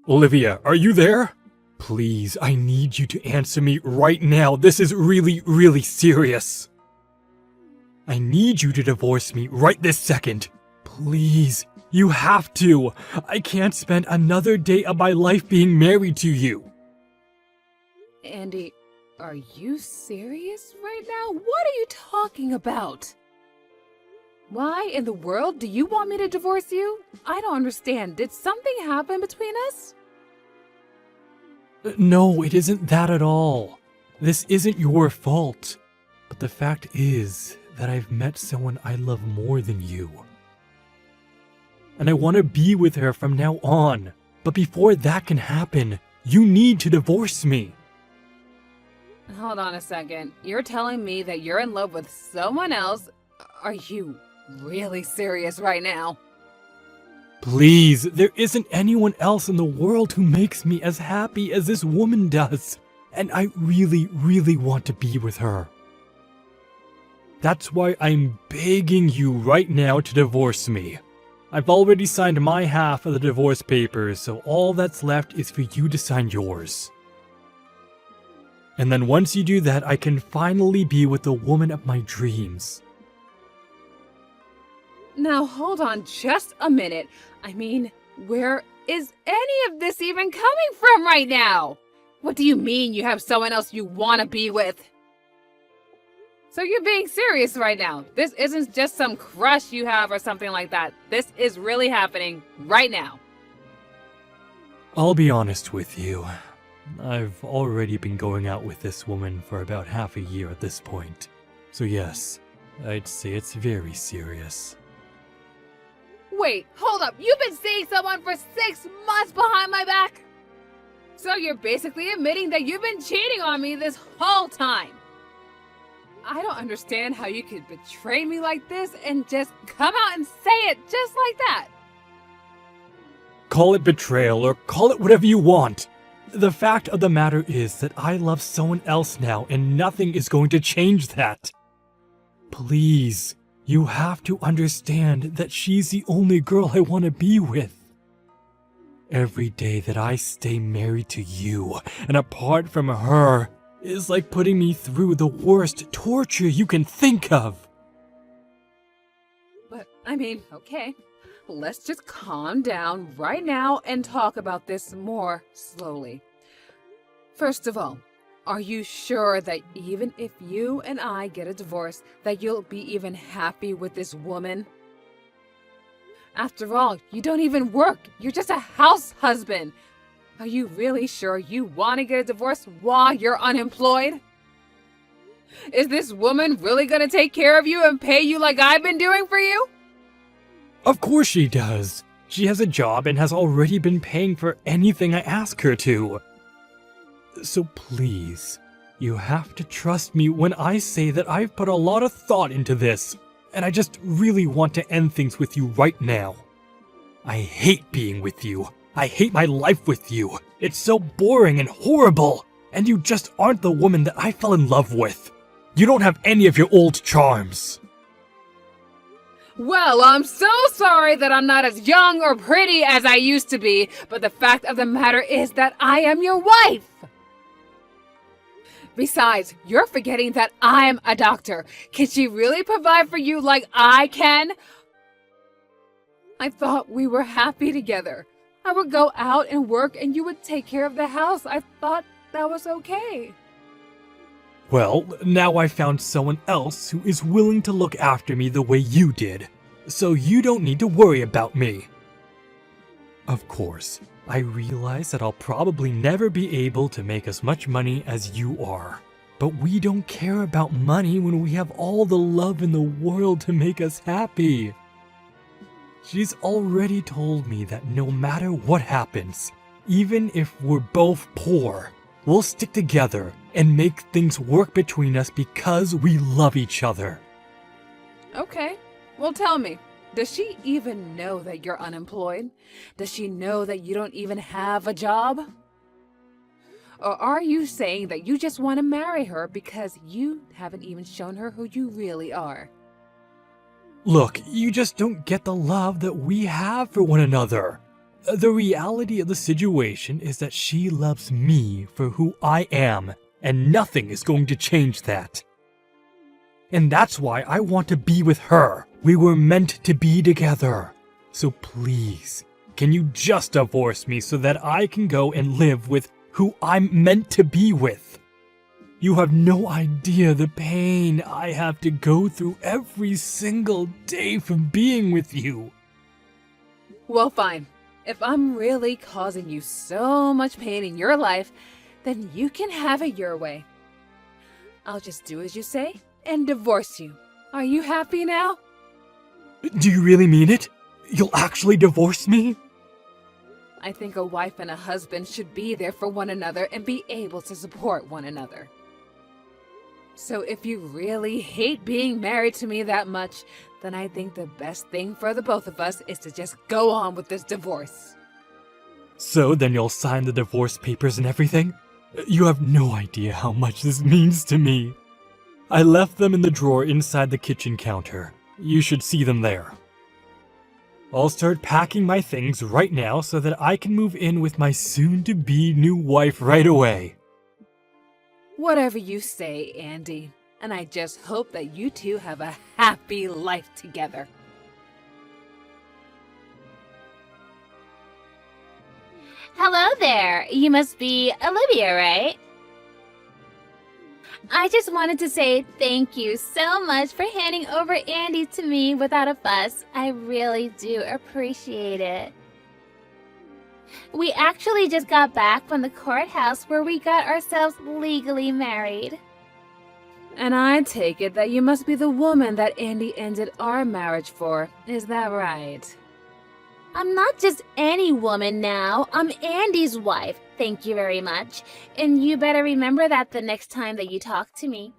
Olivia, are you there? Please, I need you to answer me right now. This is really serious. I need you to divorce me right this second. Please, you have to. I can't spend another day of my life being married to you. Andy, are you serious right now? What are you talking about? Why in the world do you want me to divorce you? I don't understand. Did something happen between us? No, it isn't that at all. This isn't your fault. But the fact is that I've met someone I love more than you. And I want to be with her from now on. But before that can happen, you need to divorce me. Hold on a second. You're telling me that you're in love with someone else? Are you really serious right now? Please, there isn't anyone else in the world who makes me as happy as this woman does. And I really want to be with her. That's why I'm begging you right now to divorce me. I've already signed my half of the divorce papers, so all that's left is for you to sign yours. And then once you do that, I can finally be with the woman of my dreams. Now hold on just a minute. I mean, where is any of this even coming from right now? What do you mean you have someone else you want to be with? So you're being serious right now. This isn't just some crush you have or something like that. This is really happening right now. I'll be honest with you. I've already been going out with this woman for about half a year at this point. So yes, I'd say it's very serious. Wait, hold up. You've been seeing someone for 6 months behind my back? So you're basically admitting that you've been cheating on me this whole time. I don't understand how you could betray me like this and just come out and say it just like that. Call it betrayal or call it whatever you want. The fact of the matter is that I love someone else now and nothing is going to change that. Please, you have to understand that she's the only girl I want to be with. Every day that I stay married to you and apart from her is like putting me through the worst torture you can think of. But, I mean, okay. Let's just calm down right now and talk about this more slowly. First of all, are you sure that even if you and I get a divorce, that you'll be even happy with this woman? After all, you don't even work. You're just a house husband. Are you really sure you want to get a divorce while you're unemployed? Is this woman really going to take care of you and pay you like I've been doing for you? Of course she does. She has a job and has already been paying for anything I ask her to. So please, you have to trust me when I say that I've put a lot of thought into this, and I just really want to end things with you right now. I hate being with you. I hate my life with you. It's so boring and horrible, and you just aren't the woman that I fell in love with. You don't have any of your old charms. Well, I'm so sorry that I'm not as young or pretty as I used to be, but the fact of the matter is that I am your wife. Besides, you're forgetting that I'm a doctor. Can she really provide for you like I can? I thought we were happy together. I would go out and work and you would take care of the house. I thought that was okay. Well, now I found someone else who is willing to look after me the way you did, so you don't need to worry about me. Of course, I realize that I'll probably never be able to make as much money as you are, but we don't care about money when we have all the love in the world to make us happy. She's already told me that no matter what happens, even if we're both poor, we'll stick together and make things work between us because we love each other. Okay, well tell me, does she even know that you're unemployed? Does she know that you don't even have a job? Or are you saying that you just want to marry her because you haven't even shown her who you really are? Look, you just don't get the love that we have for one another. The reality of the situation is that she loves me for who I am, and nothing is going to change that. And that's why I want to be with her. We were meant to be together. So please, can you just divorce me so that I can go and live with who I'm meant to be with? You have no idea the pain I have to go through every single day from being with you. Well, fine. If I'm really causing you so much pain in your life, then you can have it your way. I'll just do as you say and divorce you. Are you happy now? Do you really mean it? You'll actually divorce me? I think a wife and a husband should be there for one another and be able to support one another. So if you really hate being married to me that much, then I think the best thing for the both of us is to just go on with this divorce. So then you'll sign the divorce papers and everything? You have no idea how much this means to me. I left them in the drawer inside the kitchen counter. You should see them there. I'll start packing my things right now so that I can move in with my soon-to-be new wife right away. Whatever you say, Andy. And I just hope that you two have a happy life together. Hello there. You must be Olivia, right? I just wanted to say thank you so much for handing over Andy to me without a fuss. I really do appreciate it. We actually just got back from the courthouse where we got ourselves legally married. And I take it that you must be the woman that Andy ended our marriage for. Is that right? I'm not just any woman now. I'm Andy's wife. Thank you very much. And you better remember that the next time that you talk to me.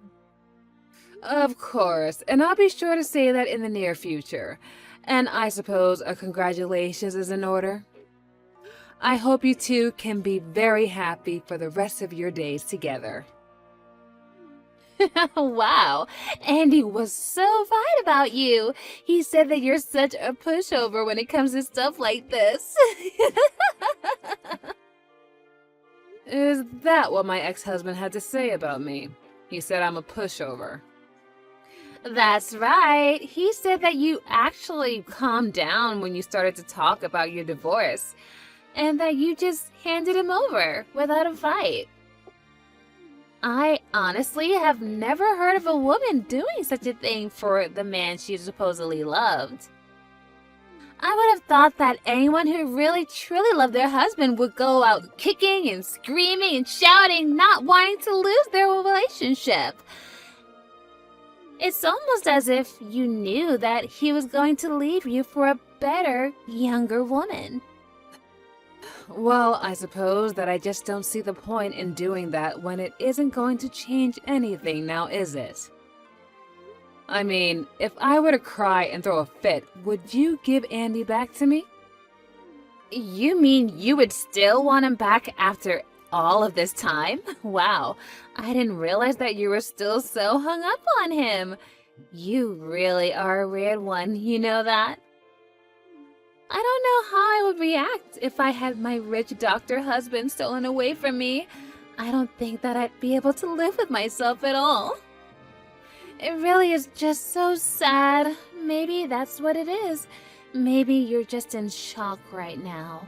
Of course. And I'll be sure to say that in the near future. And I suppose a congratulations is in order. I hope you two can be very happy for the rest of your days together. Wow, Andy was so fine about you. He said that you're such a pushover when it comes to stuff like this. Is that what my ex-husband had to say about me? He said I'm a pushover. That's right. He said that you actually calmed down when you started to talk about your divorce, and that you just handed him over without a fight. I honestly have never heard of a woman doing such a thing for the man she supposedly loved. I would have thought that anyone who really truly loved their husband would go out kicking and screaming and shouting, not wanting to lose their relationship. It's almost as if you knew that he was going to leave you for a better, younger woman. Well, I suppose that I just don't see the point in doing that when it isn't going to change anything now, is it? I mean, if I were to cry and throw a fit, would you give Andy back to me? You mean you would still want him back after all of this time? Wow, I didn't realize that you were still so hung up on him. You really are a weird one, you know that? I don't know how I would react if I had my rich doctor husband stolen away from me. I don't think that I'd be able to live with myself at all. It really is just so sad. Maybe that's what it is. Maybe you're just in shock right now.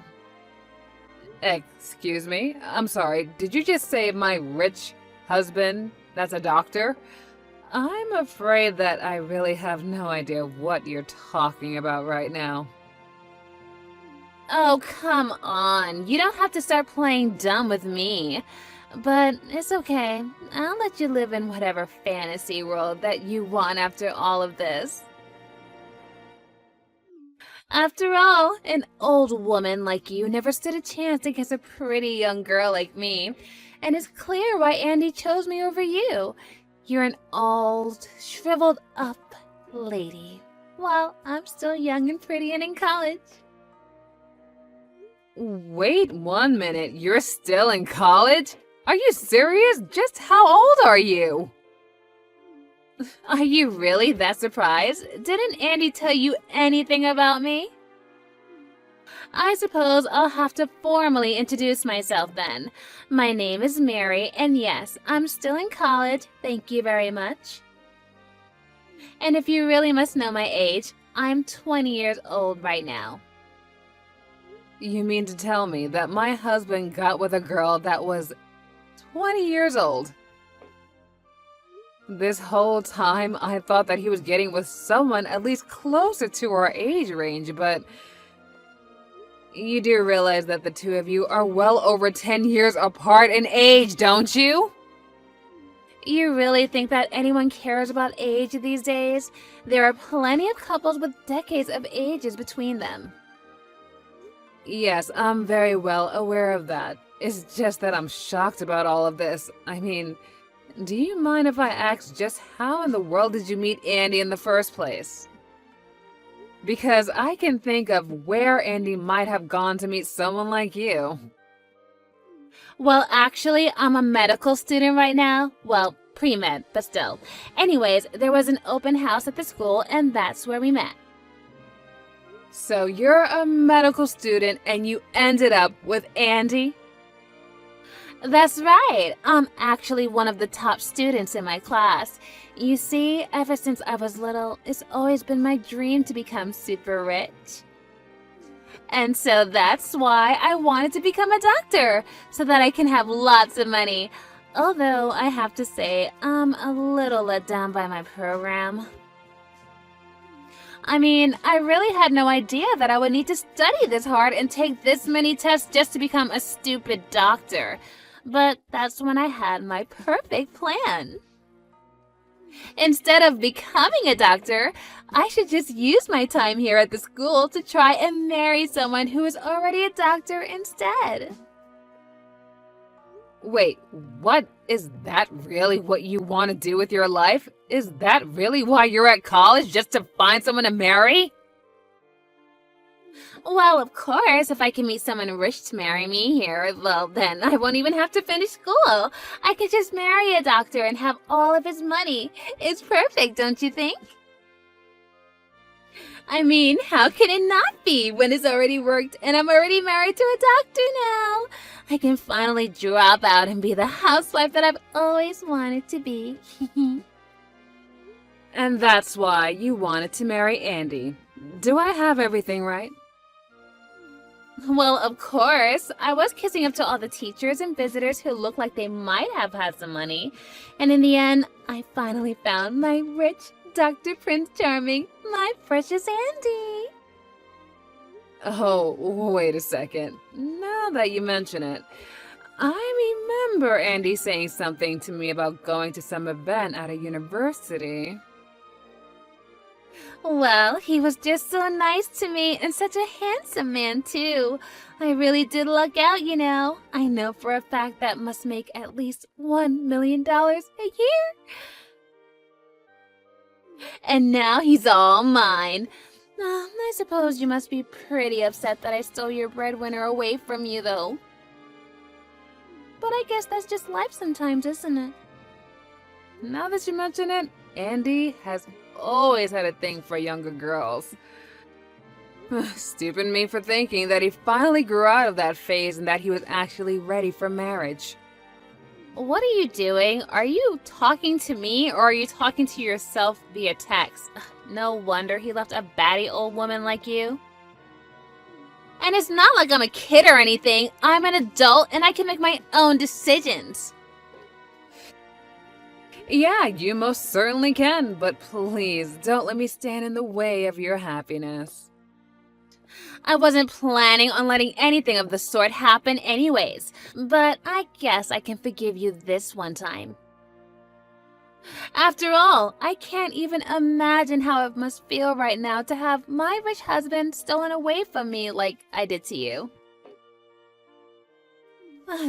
Excuse me? I'm sorry, did you just say my rich husband that's a doctor? I'm afraid that I really have no idea what you're talking about right now. Oh, come on. You don't have to start playing dumb with me. But it's okay. I'll let you live in whatever fantasy world that you want after all of this. After all, an old woman like you never stood a chance against a pretty young girl like me. And it's clear why Andy chose me over you. You're an old, shriveled up lady, while I'm still young and pretty and in college. Wait 1 minute, you're still in college? Are you serious? Just how old are you? Are you really that surprised? Didn't Andy tell you anything about me? I suppose I'll have to formally introduce myself then. My name is Mary, and yes, I'm still in college, thank you very much. And if you really must know my age, I'm 20 years old right now. You mean to tell me that my husband got with a girl that was 20 years old? This whole time, I thought that he was getting with someone at least closer to our age range, but you do realize that the two of you are well over 10 years apart in age, don't you? You really think that anyone cares about age these days? There are plenty of couples with decades of ages between them. Yes, I'm very well aware of that. It's just that I'm shocked about all of this. I mean, do you mind if I ask just how in the world did you meet Andy in the first place? Because I can think of where Andy might have gone to meet someone like you. Well, actually, I'm a medical student right now. Well, pre-med, but still. Anyways, there was an open house at the school, and that's where we met. So you're a medical student and you ended up with Andy? That's right. I'm actually one of the top students in my class. You see, ever since I was little, it's always been my dream to become super rich. And so that's why I wanted to become a doctor, so that I can have lots of money. Although I have to say, I'm a little let down by my program. I mean, I really had no idea that I would need to study this hard and take this many tests just to become a stupid doctor. But that's when I had my perfect plan. Instead of becoming a doctor, I should just use my time here at the school to try and marry someone who is already a doctor instead. Wait, what? Is that really what you want to do with your life? Is that really why you're at college, just to find someone to marry? Well, of course, if I can meet someone rich to marry me here, well, then I won't even have to finish school. I could just marry a doctor and have all of his money. It's perfect, don't you think? I mean, how can it not be when it's already worked and I'm already married to a doctor now? I can finally drop out and be the housewife that I've always wanted to be. And that's why you wanted to marry Andy. Do I have everything right? Well, of course. I was kissing up to all the teachers and visitors who looked like they might have had some money. And in the end, I finally found my rich Dr. Prince Charming, my precious Andy. Oh, wait a second. Now that you mention it, I remember Andy saying something to me about going to some event at a university. Well, he was just so nice to me and such a handsome man, too. I really did luck out, you know. I know for a fact that must make at least $1 million a year. And now he's all mine. I suppose you must be pretty upset that I stole your breadwinner away from you, though. But I guess that's just life sometimes, isn't it? Now that you mention it, Andy has always had a thing for younger girls. Stupid me for thinking that he finally grew out of that phase and that he was actually ready for marriage. What are you doing? Are you talking to me or are you talking to yourself via text? No wonder he left a batty old woman like you. And it's not like I'm a kid or anything. I'm an adult and I can make my own decisions. Yeah, you most certainly can, but please don't let me stand in the way of your happiness. I wasn't planning on letting anything of the sort happen anyways, but I guess I can forgive you this one time. After all, I can't even imagine how it must feel right now to have my rich husband stolen away from me like I did to you.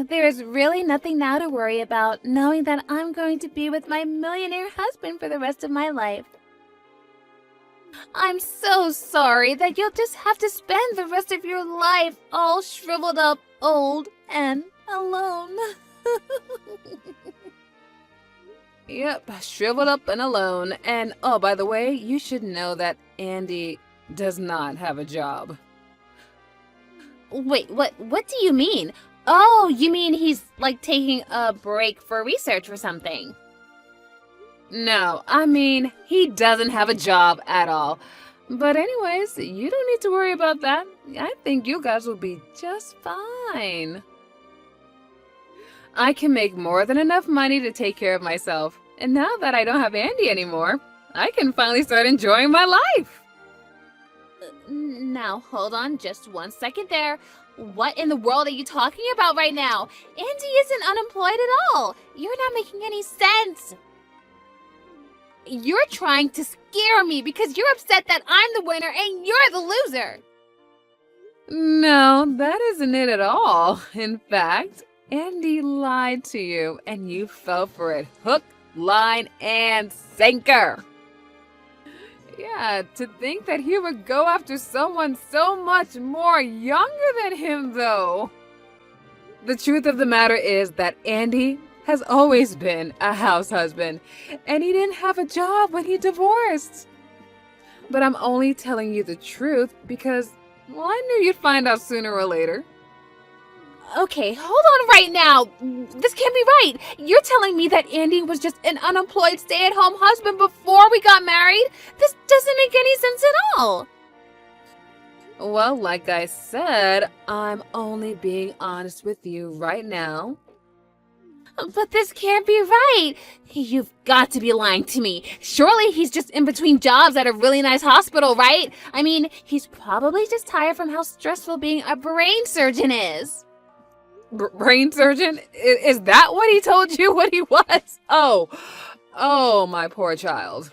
There is really nothing now to worry about, knowing that I'm going to be with my millionaire husband for the rest of my life. I'm so sorry that you'll just have to spend the rest of your life all shriveled up, old, and alone. Yep, shriveled up and alone. And oh, by the way, you should know that Andy does not have a job. Wait, what do you mean? Oh, you mean he's like taking a break for research or something? No, I mean, he doesn't have a job at all. But anyways, you don't need to worry about that. I think you guys will be just fine. I can make more than enough money to take care of myself. And now that I don't have Andy anymore, I can finally start enjoying my life. Now, hold on just 1 second there. What in the world are you talking about right now? Andy isn't unemployed at all. You're not making any sense. You're trying to scare me because you're upset that I'm the winner and you're the loser. No, that isn't it at all. In fact, Andy lied to you and you fell for it. Hook, line, and sinker. Yeah, to think that he would go after someone so much more younger than him, though. The truth of the matter is that Andy has always been a house husband, and he didn't have a job when he divorced. But I'm only telling you the truth because, well, I knew you'd find out sooner or later. Okay, hold on right now. This can't be right. You're telling me that Andy was just an unemployed stay-at-home husband before we got married? This doesn't make any sense at all. Well, like I said, I'm only being honest with you right now. But this can't be right. You've got to be lying to me. Surely he's just in between jobs at a really nice hospital, right? I mean, he's probably just tired from how stressful being a brain surgeon is. Brain surgeon? Is that what he told you what he was? Oh, my poor child.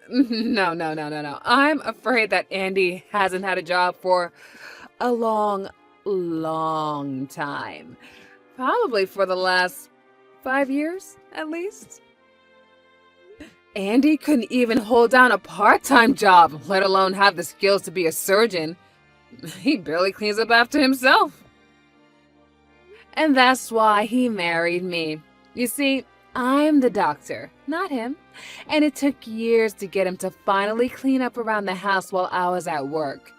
No. I'm afraid that Andy hasn't had a job for a long time. Probably for the last 5 years, at least. Andy couldn't even hold down a part-time job, let alone have the skills to be a surgeon. He barely cleans up after himself. And that's why he married me. You see, I'm the doctor, not him. And it took years to get him to finally clean up around the house while I was at work.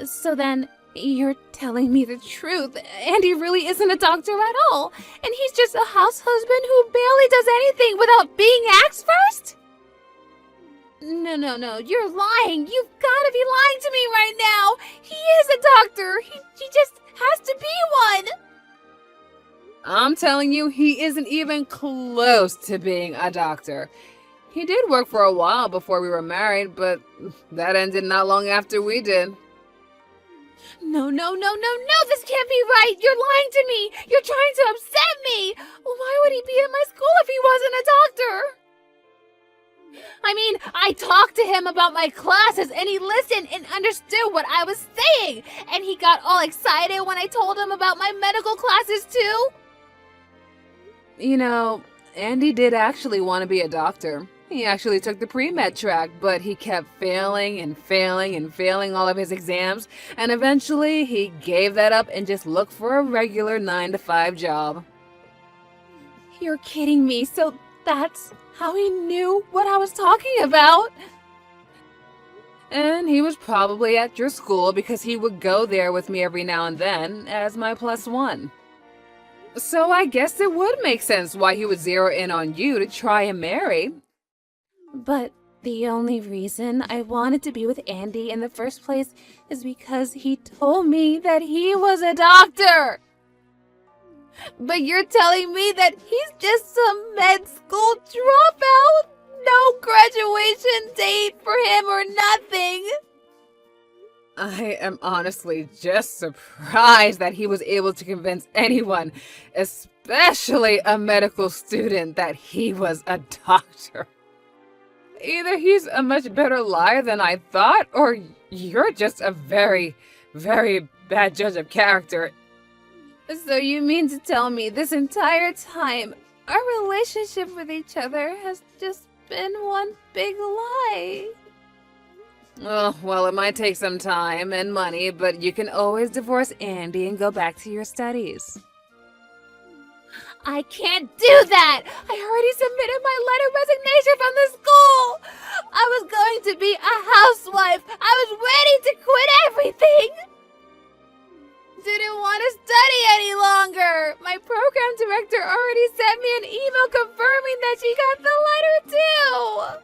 So then, you're telling me the truth. Andy really isn't a doctor at all. And he's just a house husband who barely does anything without being asked first? No. You're lying. You've got to be lying to me right now. He is a doctor. He just has to be one. I'm telling you, he isn't even close to being a doctor. He did work for a while before we were married, but that ended not long after we did. No, this can't be right. You're lying to me. You're trying to upset me. Why would he be at my school if he wasn't a doctor? I mean, I talked to him about my classes and he listened and understood what I was saying. And he got all excited when I told him about my medical classes too. You know, Andy did actually want to be a doctor. He actually took the pre-med track, but he kept failing all of his exams, and eventually he gave that up and just looked for a regular 9-to-5 job. You're kidding me, so that's how he knew what I was talking about? And he was probably at your school because he would go there with me every now and then as my +1. So I guess it would make sense why he would zero in on you to try and marry. But the only reason I wanted to be with Andy in the first place is because he told me that he was a doctor. But you're telling me that he's just some med school dropout? No graduation date for him or nothing? I am honestly just surprised that he was able to convince anyone, especially a medical student, that he was a doctor. Either he's a much better liar than I thought, or you're just a very, very bad judge of character. So you mean to tell me this entire time, our relationship with each other has just been one big lie? Oh, well, it might take some time and money, but you can always divorce Andy and go back to your studies. I can't do that! I already submitted my letter of resignation from the school! I was going to be a housewife! I was ready to quit everything! didn't want to study any longer. My program director already sent me an email confirming that she got the letter too.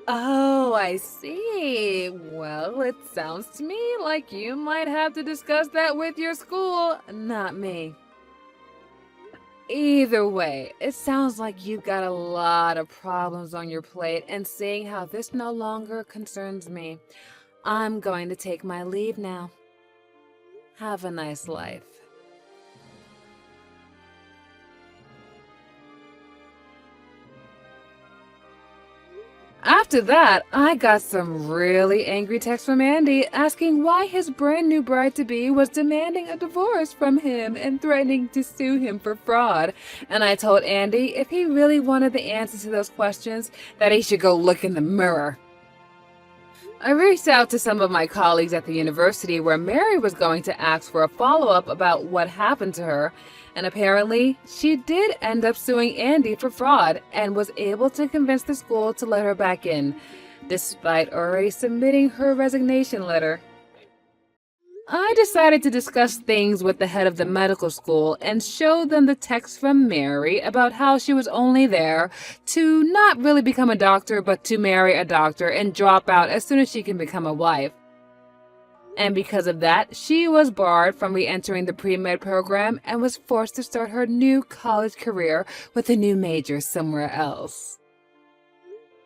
Oh, I see. Well, it sounds to me like you might have to discuss that with your school, not me. Either way, it sounds like you've got a lot of problems on your plate, and seeing how this no longer concerns me, I'm going to take my leave now. Have a nice life. After that, I got some really angry texts from Andy asking why his brand new bride-to-be was demanding a divorce from him and threatening to sue him for fraud. And I told Andy if he really wanted the answers to those questions, that he should go look in the mirror. I reached out to some of my colleagues at the university where Mary was going to ask for a follow-up about what happened to her, and apparently she did end up suing Andy for fraud and was able to convince the school to let her back in, despite already submitting her resignation letter. I decided to discuss things with the head of the medical school and show them the text from Mary about how she was only there to not really become a doctor, but to marry a doctor and drop out as soon as she can become a wife. And because of that, she was barred from re-entering the pre-med program and was forced to start her new college career with a new major somewhere else.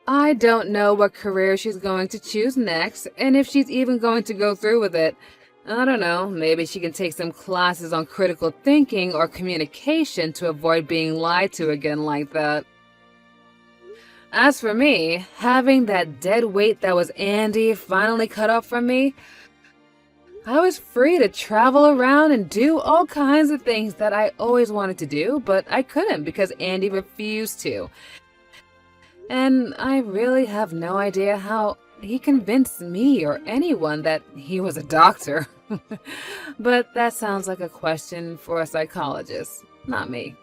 I don't know what career she's going to choose next, and if she's even going to go through with it. I don't know, maybe she can take some classes on critical thinking or communication to avoid being lied to again like that. As for me, having that dead weight that was Andy finally cut off from me, I was free to travel around and do all kinds of things that I always wanted to do, but I couldn't because Andy refused to. And I really have no idea how he convinced me or anyone that he was a doctor. But that sounds like a question for a psychologist, not me.